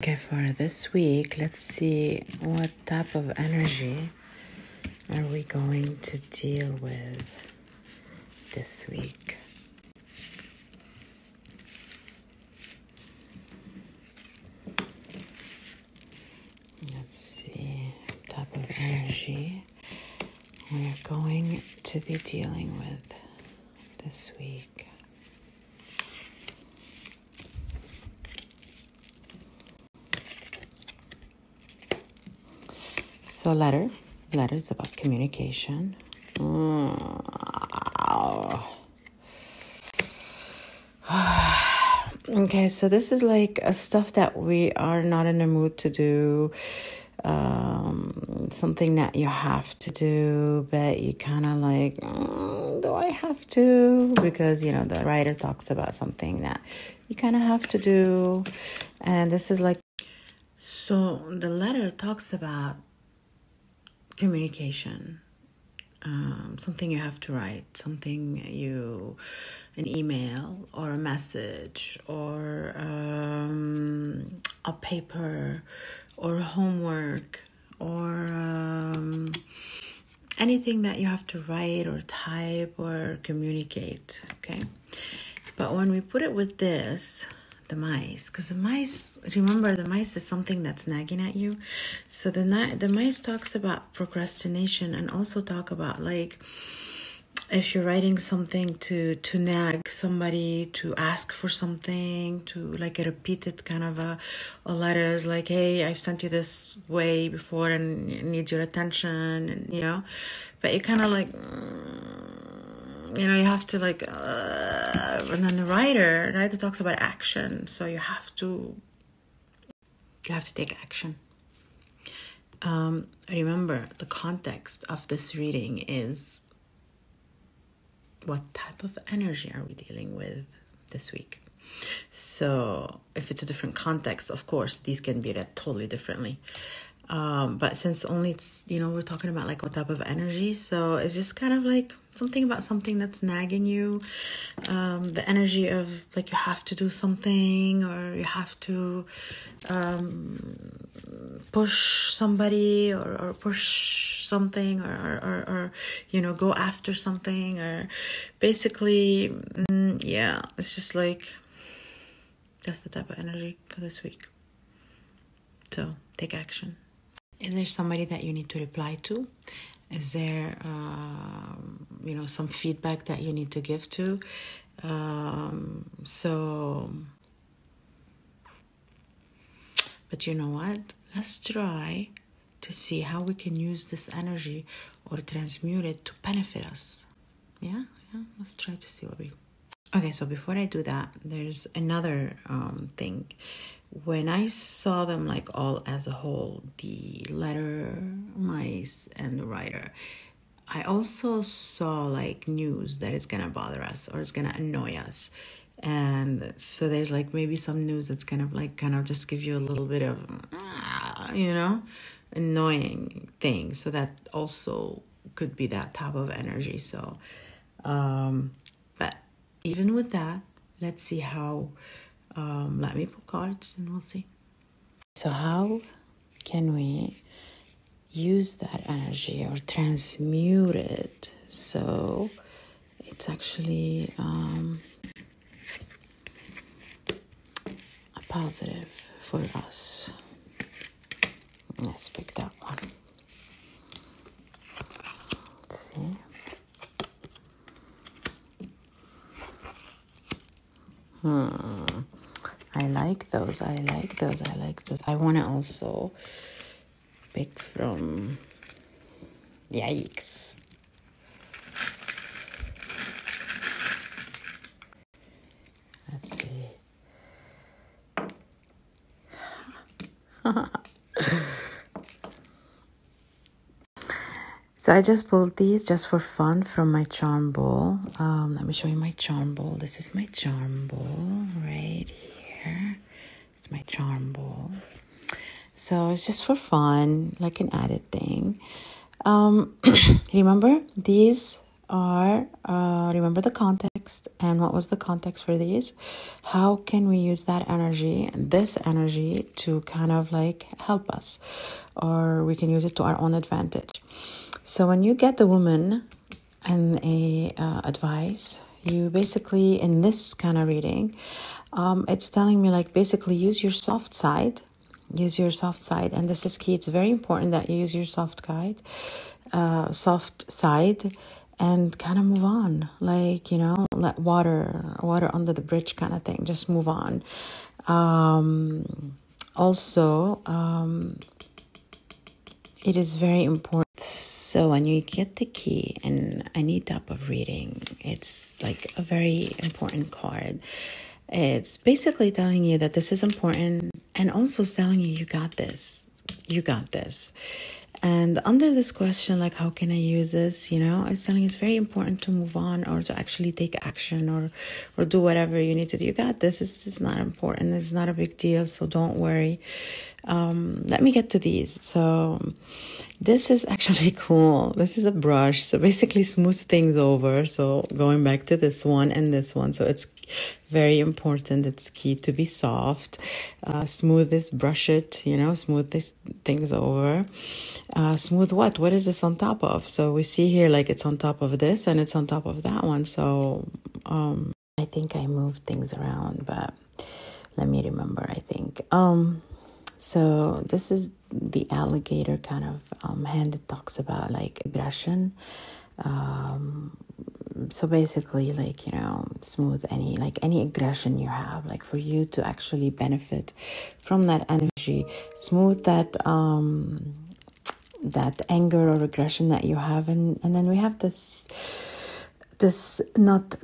Okay, for this week, let's see what type of energy are we going to deal with this week. Let's see what type of energy we're going to be dealing with this week. So letter is about communication. Okay, so this is like a stuff that we are not in the mood to do. Something that you have to do, but you kind of like, do I have to? Because, the writer talks about something that you kind of have to do. And this is like, so the letter talks about communication, something you have to write, an email or a message or a paper or homework or anything that you have to write or type or communicate, okay? But when we put it with this, the mice, because remember the mice is something that's nagging at you. So the mice talks about procrastination and also talk about like if you're writing something to nag somebody, to ask for something, to like a repeated kind of a letters like, hey, I've sent you this way before and it needs your attention, and but you kind of like you have to like and then the writer talks about action, so you have to take action. Remember, the context of this reading is what type of energy are we dealing with this week. So if it's a different context, of course these can be read totally differently, but since only it's we're talking about like what type of energy, so it's just kind of like something that's nagging you, the energy of like you have to do something or you have to push somebody or push something or go after something, or basically it's just like that's the type of energy for this week. So take action. Is there somebody that you need to reply to? Is there, some feedback that you need to give to? But you know what? Let's try to see how we can use this energy or transmute it to benefit us. Yeah. Let's try to see what we... Okay, so before I do that, there's another thing. When I saw them like all as a whole, the letter, mice, and the writer, I also saw like news that is going to bother us or is going to annoy us. And so there's like maybe some news that's kind of just give you a little bit of, annoying thing. So that also could be that type of energy. So, but even with that, let's see how, let me pull cards and we'll see. So how can we use that energy or transmute it so it's actually a positive for us? Let's pick that one. Let's see. I like those. I want to also pick from... Yikes. Let's see. So I just pulled these just for fun from my charm ball. Let me show you my charm ball. This is my charm ball right here. It's my charm ball. So it's just for fun, like an added thing. Remember, these are, remember the context. And what was the context for these? How can we use that energy, this energy, to kind of like help us? Or we can use it to our own advantage. So when you get the woman and a advice, you basically, in this kind of reading, it's telling me like basically use your soft side. Use your soft side, and this is key. It's very important that you use your soft side, and kind of move on. Like, let water under the bridge kind of thing. Just move on. Also, it is very important. So when you get the key in any type of reading, it's like a very important card. It's basically telling you that this is important, and also telling you got this. You got this. And under this question, like, how can I use this? It's telling you it's very important to move on, or to actually take action, or do whatever you need to do. You got this. It's not important. It's not a big deal. So don't worry. Let me get to these. So this is actually cool. This is a brush. So basically smooths things over. So going back to this one and this one. So it's very important. It's key to be soft. Smooth this, brush it, smooth these things over. Smooth what? What is this on top of? So we see here like it's on top of this and it's on top of that one. So I think I moved things around, but let me remember, I think. So this is the alligator kind of hand that talks about like aggression. So basically, like, smooth any aggression you have, like for you to actually benefit from that energy, smooth that that anger or aggression that you have. And then we have this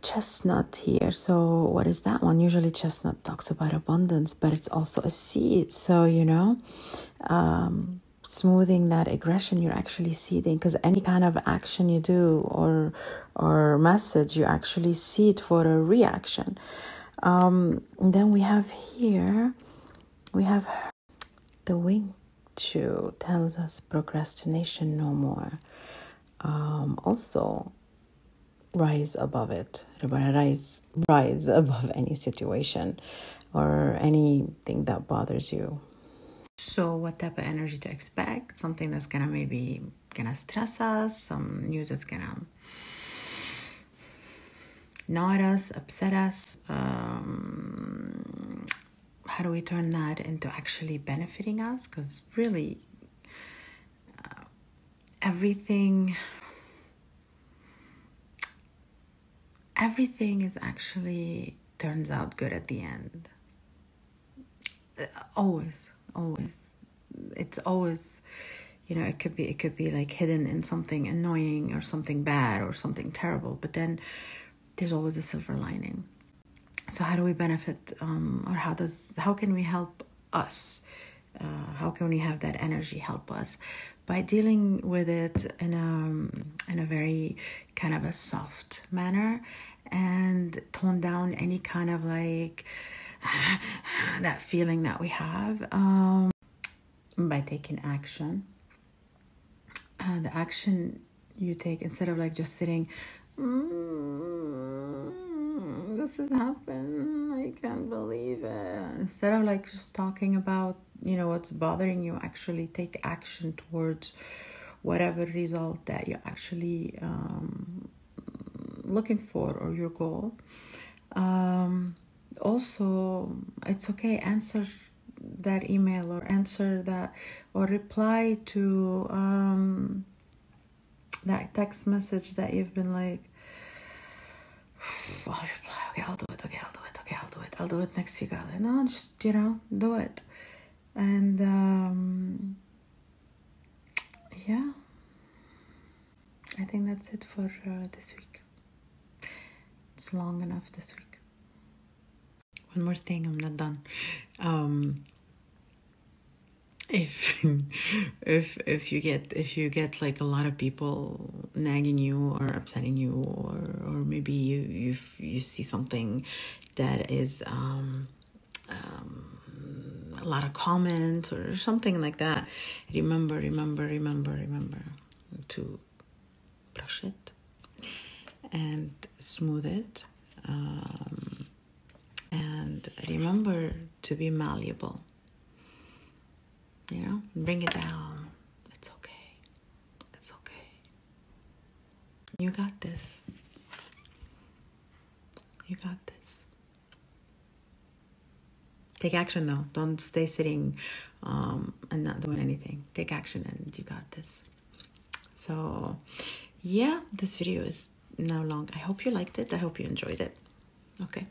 chestnut here. So what is that one? Usually chestnut talks about abundance, but it's also a seed. So, smoothing that aggression, you're actually seeding, because any kind of action you do or message, you actually seed for a reaction. And then we have the wing chu tells us procrastination no more. Also rise above it, rise above any situation or anything that bothers you. So what type of energy to expect? Something that's gonna stress us, some news that's gonna annoy us, upset us. How do we turn that into actually benefiting us? Because really, everything is actually turns out good at the end. Always. It's always, it could be like hidden in something annoying or something bad or something terrible, but then there's always a silver lining. So how do we benefit, or how can we help us? How can we have that energy help us? By dealing with it in a very kind of a soft manner, and tone down any kind of like that feeling that we have, by taking action. The action you take, instead of like just sitting, this has happened, I can't believe it. Instead of like just talking about, what's bothering you, actually take action towards whatever result that you're actually looking for, or your goal. Also, it's okay, answer that email, or answer that, or reply to that text message that you've been like, I'll reply, okay, I'll do it next week. No, just, do it. And yeah, I think that's it for this week. It's long enough this week. One more thing, I'm not done. If you get like a lot of people nagging you or upsetting you, or maybe you see something that is a lot of comments or something like that, remember to brush it and smooth it. And remember to be malleable. You know, bring it down. It's okay. It's okay. You got this. You got this. Take action though. Don't stay sitting and not doing anything. Take action and you got this. So yeah, this video is now long. I hope you liked it. I hope you enjoyed it. Okay.